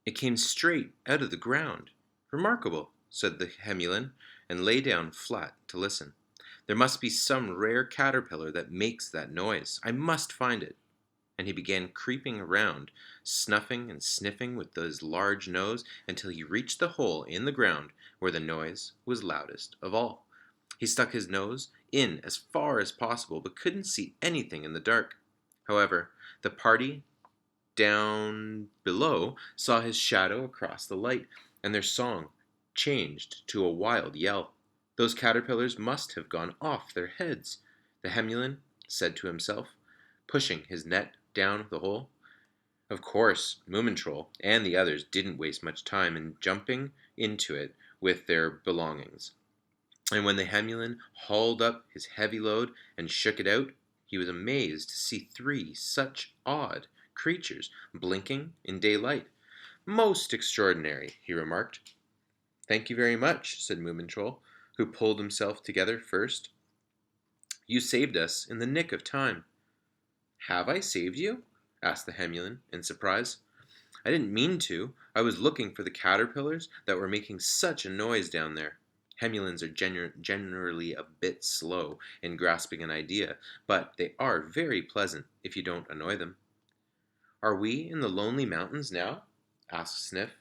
It came straight out of the ground. Remarkable, said the Hemulin, and lay down flat to listen. There must be some rare caterpillar that makes that noise. I must find it. And he began creeping around, snuffing and sniffing with his large nose until he reached the hole in the ground where the noise was loudest of all. He stuck his nose in as far as possible, but couldn't see anything in the dark. However, the party down below saw his shadow across the light, and their song changed to a wild yell. Those caterpillars must have gone off their heads, the Hemulin said to himself, pushing his net down the hole. Of course, Moomintroll and the others didn't waste much time in jumping into it with their belongings. And when the Hemulin hauled up his heavy load and shook it out, he was amazed to see three such odd creatures blinking in daylight. Most extraordinary, he remarked. Thank you very much, said Moomintroll, who pulled himself together first. You saved us in the nick of time. Have I saved you? Asked the Hemulin in surprise. I didn't mean to. I was looking for the caterpillars that were making such a noise down there. Hemulins are generally a bit slow in grasping an idea, but they are very pleasant if you don't annoy them. Are we in the Lonely Mountains now? Asked Sniff.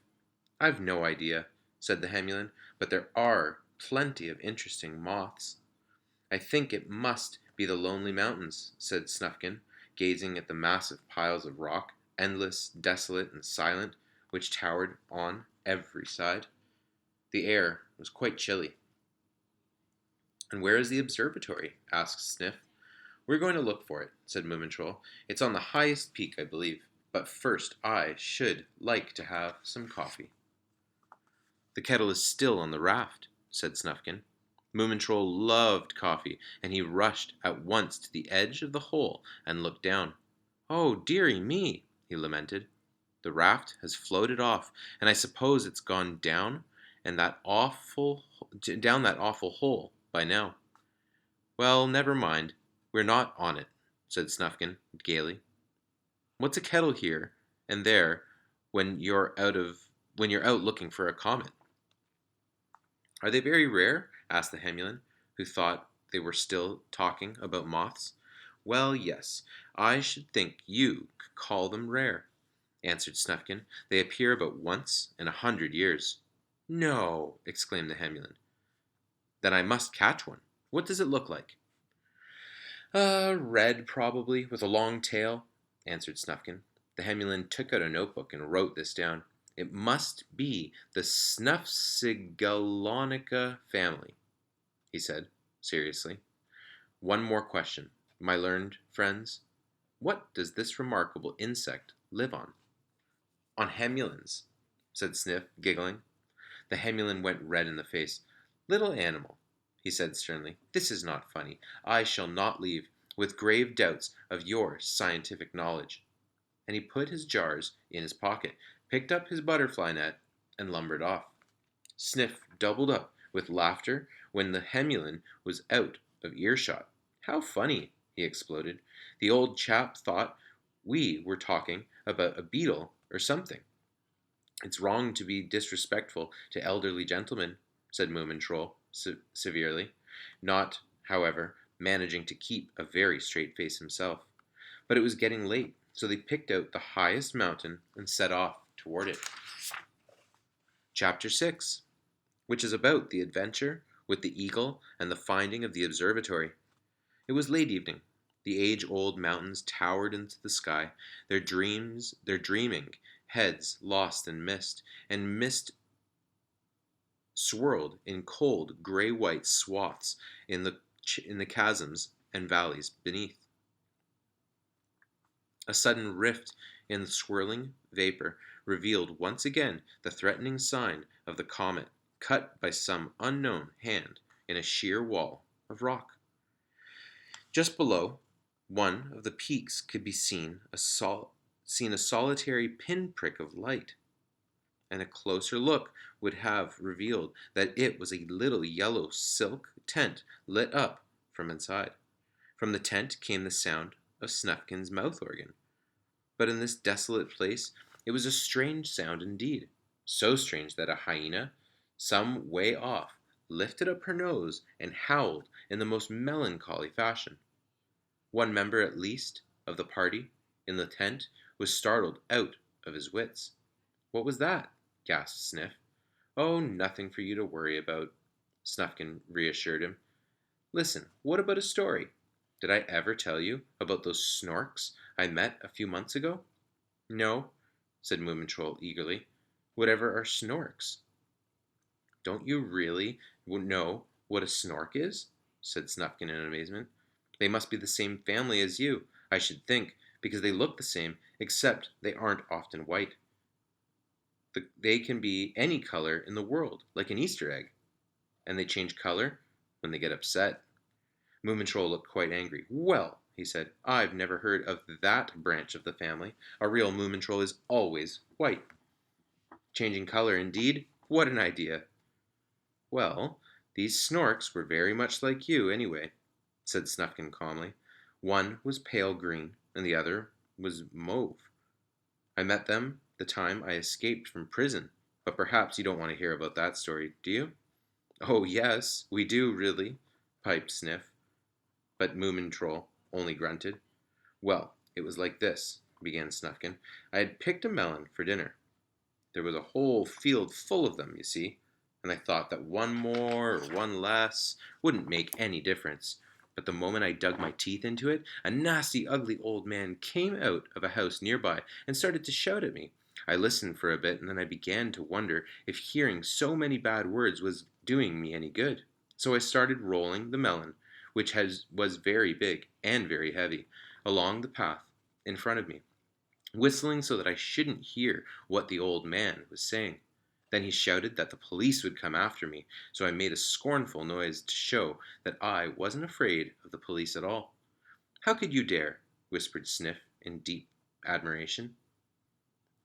I've no idea, said the Hemulin, but there are plenty of interesting moths. I think it must be the Lonely Mountains, said Snufkin, gazing at the massive piles of rock, endless, desolate, and silent, which towered on every side. The air was quite chilly. And where is the observatory? Asked Sniff. We're going to look for it, said Moomintroll. It's on the highest peak, I believe. But first I should like to have some coffee. The kettle is still on the raft, said Snufkin. Moomintroll loved coffee, and he rushed at once to the edge of the hole and looked down. Oh, dearie me, he lamented. The raft has floated off, and I suppose it's gone down that awful hole by now. Well, never mind. We're not on it, said Snufkin gaily. What's a kettle here and there when you're out looking for a comet? Are they very rare? Asked the Hemulin, who thought they were still talking about moths. Well, yes, I should think you could call them rare, answered Snufkin. They appear about once in 100 years. No, exclaimed the Hemulin. Then I must catch one. What does it look like? Red, probably, with a long tail, answered Snufkin. The Hemulin took out a notebook and wrote this down. It must be the Snuffsigalonica family, he said, seriously. One more question, my learned friends. What does this remarkable insect live on? On Hemulins, said Sniff, giggling. The Hemulin went red in the face. Little animal, he said sternly, this is not funny. I shall not leave with grave doubts of your scientific knowledge. And he put his jars in his pocket, picked up his butterfly net, and lumbered off. Sniff doubled up with laughter when the Hemulin was out of earshot. How funny, he exploded. The old chap thought we were talking about a beetle or something. It's wrong to be disrespectful to elderly gentlemen, said Moomintroll severely, not, however, managing to keep a very straight face himself. But it was getting late, so they picked out the highest mountain and set off toward it. Chapter 6, which is about the adventure with the eagle and the finding of the observatory. It was late evening. The age-old mountains towered into the sky, their dreaming heads lost in mist, and mist swirled in cold, gray-white swaths in the chasms and valleys beneath. A sudden rift in the swirling vapor revealed once again the threatening sign of the comet, cut by some unknown hand in a sheer wall of rock. Just below one of the peaks could be seen a solitary pinprick of light, and a closer look would have revealed that it was a little yellow silk tent lit up from inside. From the tent came the sound of Snufkin's mouth organ. But in this desolate place It was a strange sound indeed, so strange that a hyena, some way off, lifted up her nose and howled in the most melancholy fashion. One member, at least, of the party in the tent was startled out of his wits. "What was that?" gasped Sniff. "Oh, nothing for you to worry about," Snufkin reassured him. "Listen, what about a story? Did I ever tell you about those snorks I met a few months ago?" "No," said Moomintroll eagerly. "Whatever are snorks?" "Don't you really know what a snork is?" said Snufkin in amazement. "They must be the same family as you, I should think, because they look the same, except they aren't often white. They can be any color in the world, like an Easter egg, and they change color when they get upset." Moomintroll looked quite angry. "Well," he said, "I've never heard of that branch of the family. A real Moomintroll is always white." "Changing color, indeed? What an idea!" "Well, these snorks were very much like you, anyway," said Snufkin calmly. "One was pale green, and the other was mauve. I met them the time I escaped from prison, but perhaps you don't want to hear about that story, do you?" "Oh, yes, we do, really," piped Sniff, but Moomintroll only grunted. "Well, it was like this," began Snufkin. "I had picked a melon for dinner. There was a whole field full of them, you see, and I thought that one more or one less wouldn't make any difference. But the moment I dug my teeth into it, a nasty, ugly old man came out of a house nearby and started to shout at me. I listened for a bit, and then I began to wonder if hearing so many bad words was doing me any good. So I started rolling the melon, which was very big and very heavy, along the path in front of me, whistling so that I shouldn't hear what the old man was saying. Then he shouted that the police would come after me, so I made a scornful noise to show that I wasn't afraid of the police at all. "How could you dare?" whispered Sniff in deep admiration.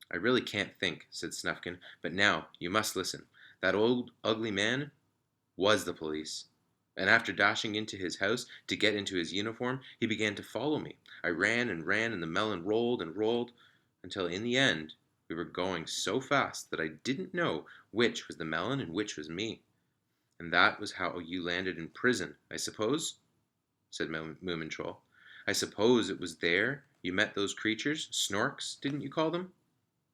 "I really can't think," said Snufkin, "but now you must listen. That old ugly man was the police. And after dashing into his house to get into his uniform, he began to follow me. I ran and ran, and the melon rolled and rolled, until in the end we were going so fast that I didn't know which was the melon and which was me. And that was how you landed in prison, I suppose?" said Moomintroll. "I suppose it was there you met those creatures, snorks, didn't you call them?"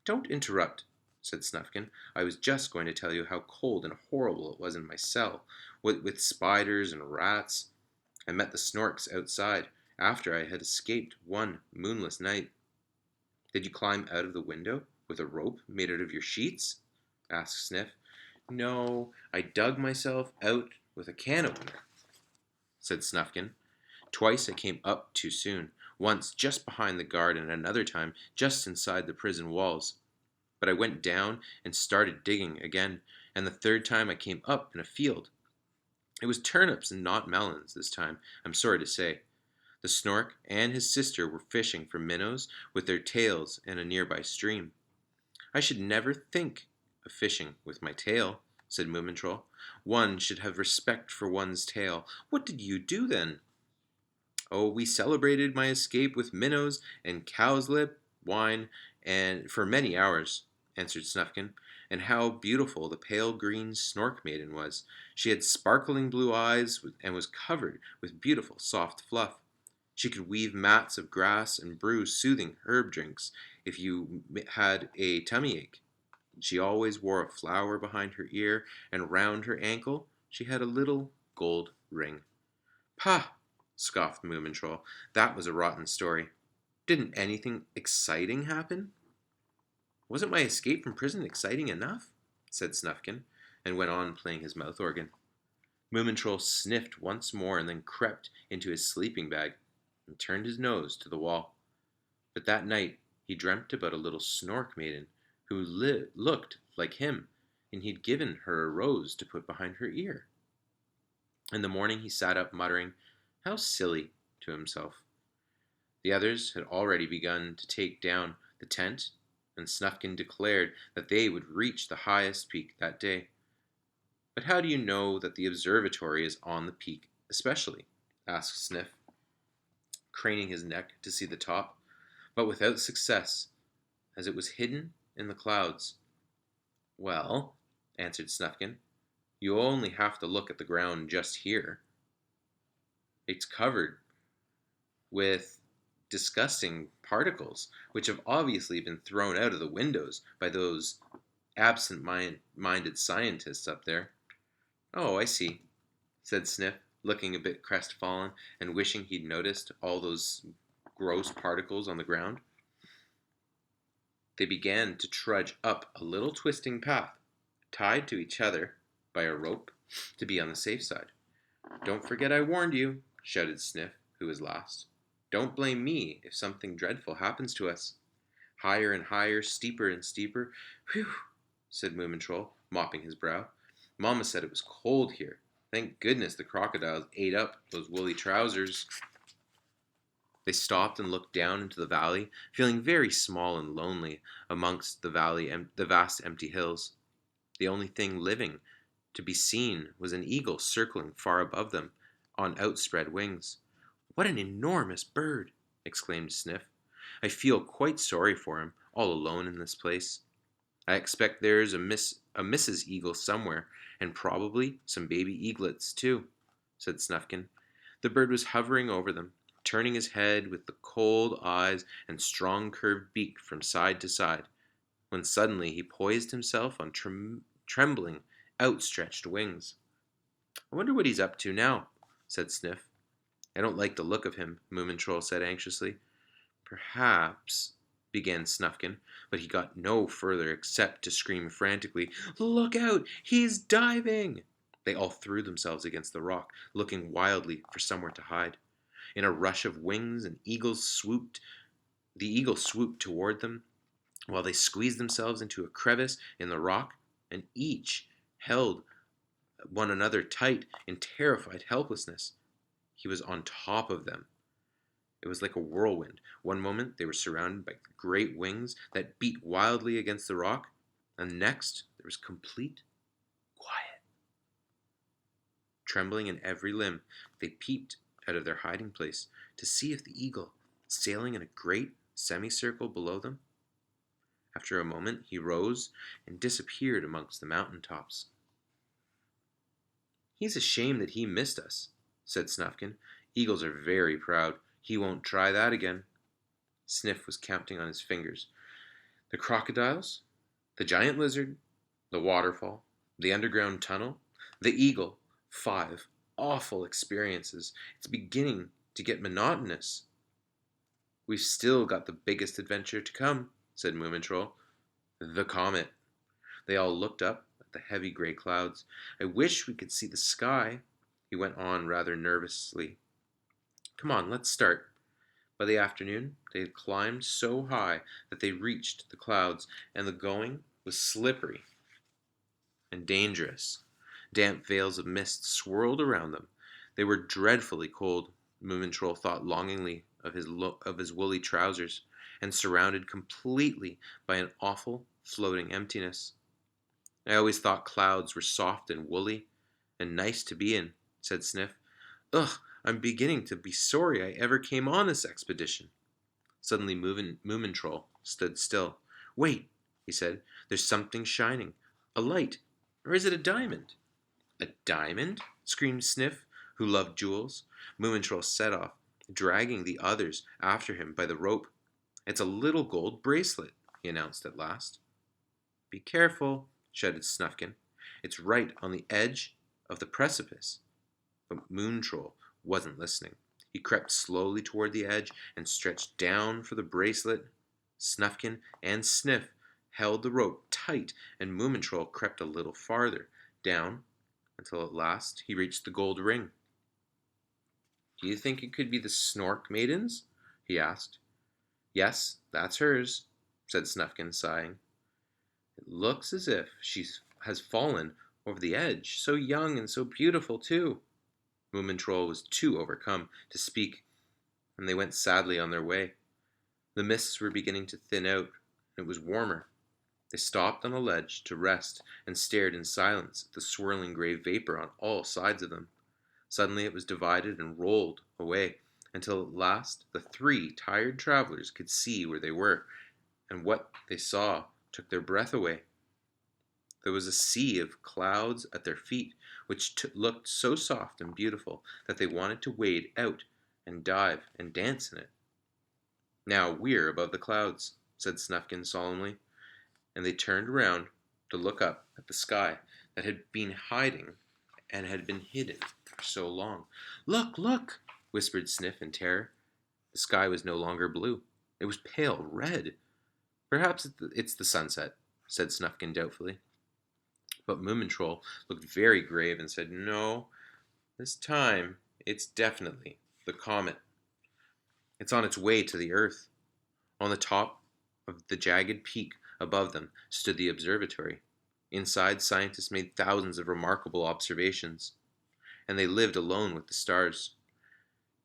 "Don't interrupt," said Snufkin. "I was just going to tell you how cold and horrible it was in my cell, with spiders and rats. I met the snorks outside, after I had escaped one moonless night." "Did you climb out of the window with a rope made out of your sheets?" asked Sniff. "No, I dug myself out with a can opener," said Snufkin. "Twice I came up too soon, once just behind the guard and another time just inside the prison walls. But I went down and started digging again, and the third time I came up in a field. It was turnips and not melons this time, I'm sorry to say. The snork and his sister were fishing for minnows with their tails in a nearby stream." "I should never think of fishing with my tail," said Moomintroll. "One should have respect for one's tail. What did you do then?" "Oh, we celebrated my escape with minnows and cowslip wine and for many hours," answered Snufkin. "And how beautiful the pale green Snork Maiden was! She had sparkling blue eyes and was covered with beautiful soft fluff. She could weave mats of grass and brew soothing herb drinks if you had a tummy ache. She always wore a flower behind her ear, and round her ankle she had a little gold ring." "Pah!" scoffed Moomintroll. "That was a rotten story. Didn't anything exciting happen?" "Wasn't my escape from prison exciting enough?" said Snufkin, and went on playing his mouth organ. Moomintroll sniffed once more and then crept into his sleeping bag and turned his nose to the wall. But that night he dreamt about a little Snork Maiden who looked like him, and he'd given her a rose to put behind her ear. In the morning he sat up muttering, "How silly," to himself. The others had already begun to take down the tent, and Snufkin declared that they would reach the highest peak that day. "But how do you know that the observatory is on the peak especially?" asked Sniff, craning his neck to see the top, but without success, as it was hidden in the clouds. Well, answered Snufkin, you only have to look at the ground just here. It's covered with disgusting particles, which have obviously been thrown out of the windows by those absent-minded scientists up there. Oh, I see, said Sniff, looking a bit crestfallen and wishing he'd noticed all those gross particles on the ground. They began to trudge up a little twisting path, tied to each other by a rope to be on the safe side. Don't forget I warned you, shouted Sniff, who was last. Don't blame me if something dreadful happens to us. Higher and higher, steeper and steeper. Whew, said Moomintroll, mopping his brow. Mamma said it was cold here. Thank goodness the crocodiles ate up those woolly trousers. They stopped and looked down into the valley, feeling very small and lonely amongst the vast empty hills. The only thing living to be seen was an eagle circling far above them on outspread wings. What an enormous bird! Exclaimed Sniff. I feel quite sorry for him, all alone in this place. I expect there's a Mrs. Eagle somewhere, and probably some baby eaglets too, said Snufkin. The bird was hovering over them, turning his head with the cold eyes and strong curved beak from side to side, when suddenly he poised himself on trembling, outstretched wings. I wonder what he's up to now, said Sniff. I don't like the look of him, Moomintroll said anxiously. Perhaps, began Snufkin, but he got no further except to scream frantically, Look out! He's diving! They all threw themselves against the rock, looking wildly for somewhere to hide. In a rush of wings, the eagle swooped toward them, while they squeezed themselves into a crevice in the rock, and each held one another tight in terrified helplessness. He was on top of them. It was like a whirlwind. One moment they were surrounded by great wings that beat wildly against the rock, and next there was complete quiet. Trembling in every limb, they peeped out of their hiding place to see if the eagle, sailing in a great semicircle below them. After a moment he rose and disappeared amongst the mountain tops. He's ashamed that he missed us, said Snufkin. Eagles are very proud. He won't try that again. Sniff was counting on his fingers. The crocodiles, the giant lizard, the waterfall, the underground tunnel, the eagle. 5 awful experiences. It's beginning to get monotonous. We've still got the biggest adventure to come, said Moomintroll. The Comet. They all looked up at the heavy gray clouds. I wish we could see the sky, he went on rather nervously. Come on, let's start. By the afternoon, they had climbed so high that they reached the clouds, and the going was slippery and dangerous. Damp veils of mist swirled around them. They were dreadfully cold, Moomintroll thought longingly of his woolly trousers, and surrounded completely by an awful floating emptiness. I always thought clouds were soft and woolly and nice to be in, said Sniff. Ugh, I'm beginning to be sorry I ever came on this expedition. Suddenly Moomintroll stood still. Wait, he said, there's something shining. A light. Or is it a diamond? A diamond? Screamed Sniff, who loved jewels. Moomintroll set off, dragging the others after him by the rope. It's a little gold bracelet, he announced at last. Be careful, shouted Snufkin. It's right on the edge of the precipice. But Moomintroll wasn't listening. He crept slowly toward the edge and stretched down for the bracelet. Snufkin and Sniff held the rope tight, and Moomintroll crept a little farther down until at last he reached the gold ring. Do you think it could be the Snork Maidens? He asked. Yes, that's hers, said Snufkin, sighing. It looks as if she has fallen over the edge, so young and so beautiful too. Moomintroll was too overcome to speak, and they went sadly on their way. The mists were beginning to thin out, and it was warmer. They stopped on a ledge to rest and stared in silence at the swirling gray vapor on all sides of them. Suddenly it was divided and rolled away, until at last the 3 tired travelers could see where they were, and what they saw took their breath away. There was a sea of clouds at their feet, which looked so soft and beautiful that they wanted to wade out and dive and dance in it. "Now we're above the clouds," said Snufkin solemnly, and they turned around to look up at the sky that had been hiding and had been hidden for so long. "Look, look!" whispered Sniff in terror. The sky was no longer blue. It was pale red. "Perhaps it's the sunset," said Snufkin doubtfully. But Moomintroll looked very grave and said, "No, this time it's definitely the comet. It's on its way to the Earth." On the top of the jagged peak above them stood the observatory. Inside, scientists made thousands of remarkable observations, and they lived alone with the stars.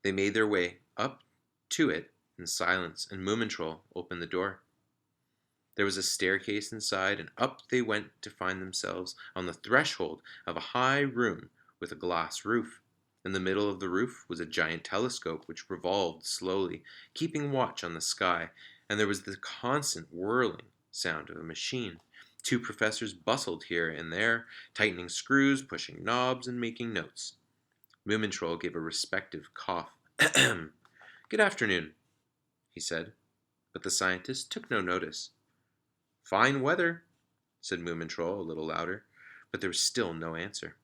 They made their way up to it in silence, and Moomintroll opened the door. There was a staircase inside, and up they went to find themselves on the threshold of a high room with a glass roof. In the middle of the roof was a giant telescope which revolved slowly, keeping watch on the sky, and there was the constant whirling sound of a machine. Two professors bustled here and there, tightening screws, pushing knobs, and making notes. Moomintroll gave a respectful cough. "Good afternoon," he said, but the scientist took no notice. "Fine weather," said Moomintroll a little louder, but there was still no answer.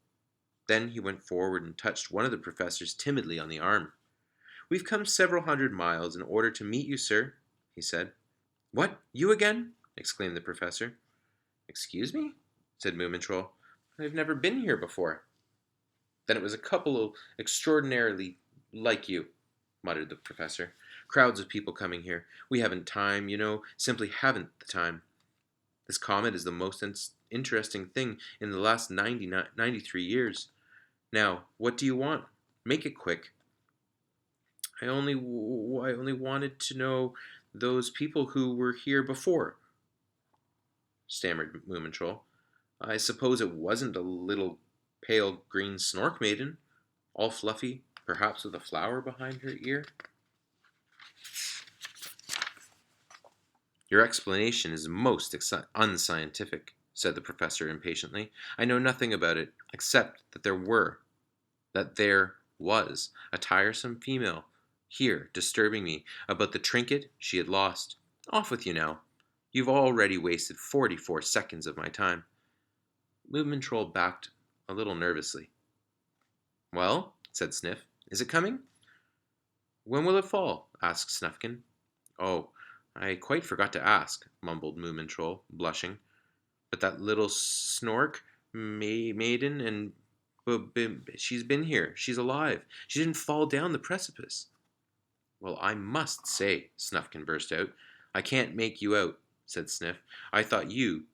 Then he went forward and touched one of the professors timidly on the arm. "We've come several hundred miles in order to meet you, sir," he said. "What, you again?" exclaimed the professor. "Excuse me?" said Moomintroll. "I've never been here before." "Then it was a couple extraordinarily like you," muttered the professor. "Crowds of people coming here. We haven't time, you know, simply haven't the time. This comet is the most interesting thing in the last 93 years. Now, what do you want? Make it quick." I only wanted to know those people who were here before," stammered Moomintroll. "I suppose it wasn't a little pale green snork maiden, all fluffy, perhaps with a flower behind her ear?" "Your explanation is most unscientific," said the professor impatiently. "I know nothing about it, except that there was a tiresome female here disturbing me about the trinket she had lost. Off with you now. You've already wasted 44 seconds of my time." Moomintroll backed a little nervously. "Well," said Sniff, "is it coming?" "When will it fall?" asked Snufkin. "Oh, I quite forgot to ask," mumbled Moomintroll, blushing. "But that little snork maiden, and she's been here. She's alive. She didn't fall down the precipice." "Well, I must say," Snufkin burst out. "I can't make you out," said Sniff. "I thought you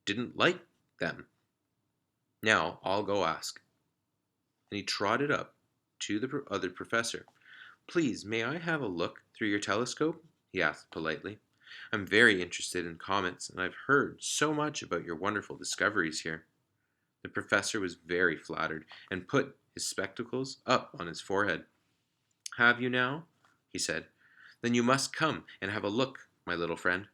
didn't like them. Now I'll go ask." And he trotted up to the other professor. "Please, may I have a look through your telescope?" he asked politely. "I'm very interested in comets, and I've heard so much about your wonderful discoveries here." The professor was very flattered, and put his spectacles up on his forehead. "Have you now?" he said. "Then you must come and have a look, my little friend."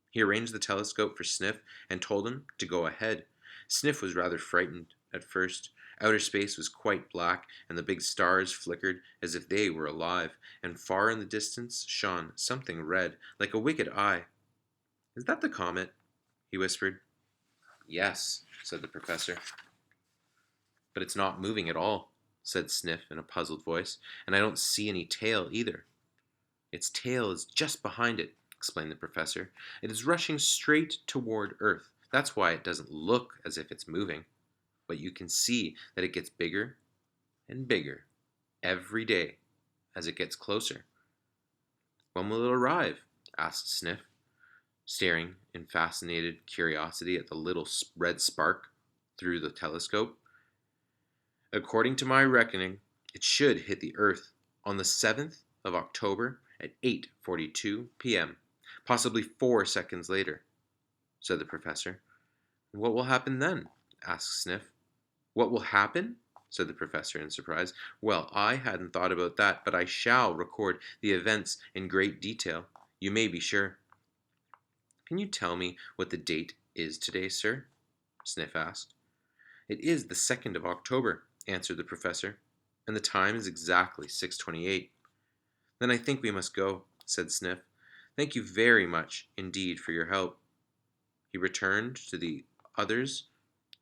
He arranged the telescope for Sniff and told him to go ahead. Sniff was rather frightened at first. Outer space was quite black, and the big stars flickered as if they were alive, and far in the distance shone something red, like a wicked eye. "Is that the comet?" he whispered. "Yes," said the professor. "But it's not moving at all," said Sniff in a puzzled voice, "and I don't see any tail either." "Its tail is just behind it," explained the professor. "It is rushing straight toward Earth. That's why it doesn't look as if it's moving. But you can see that it gets bigger and bigger every day as it gets closer." "When will it arrive?" asked Sniff, staring in fascinated curiosity at the little red spark through the telescope. "According to my reckoning, it should hit the Earth on the 7th of October at 8:42 p.m., possibly 4 seconds later," said the professor. "And what will happen then?" asked Sniff. "What will happen?" said the professor in surprise. "Well, I hadn't thought about that, but I shall record the events in great detail, you may be sure." Can you tell me what the date is today, sir? Sniff asked. It is the 2nd of October, answered the professor, and the time is exactly 6:28. Then I think we must go, said Sniff. Thank you very much indeed for your help. He returned to the others.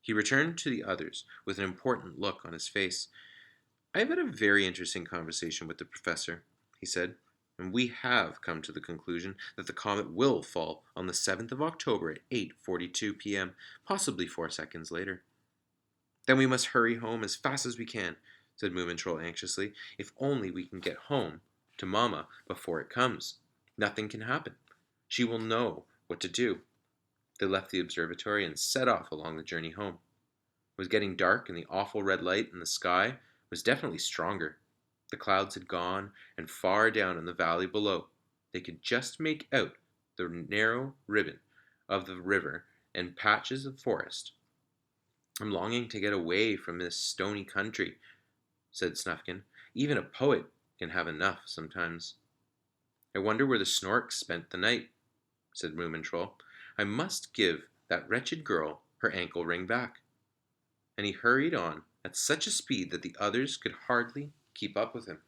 He returned to the others with an important look on his face. I have had a very interesting conversation with the professor, he said, and we have come to the conclusion that the comet will fall on the 7th of October at 8:42 p.m., possibly 4 seconds later. Then we must hurry home as fast as we can, said Moomintroll anxiously. If only we can get home to Mamma before it comes. Nothing can happen. She will know what to do. They left the observatory and set off along the journey home. It was getting dark, and the awful red light in the sky was definitely stronger. The clouds had gone, and far down in the valley below, they could just make out the narrow ribbon of the river and patches of forest. I'm longing to get away from this stony country, said Snufkin. Even a poet can have enough sometimes. I wonder where the Snorks spent the night, said Moomintroll. I must give that wretched girl her ankle ring back. And he hurried on at such a speed that the others could hardly keep up with him.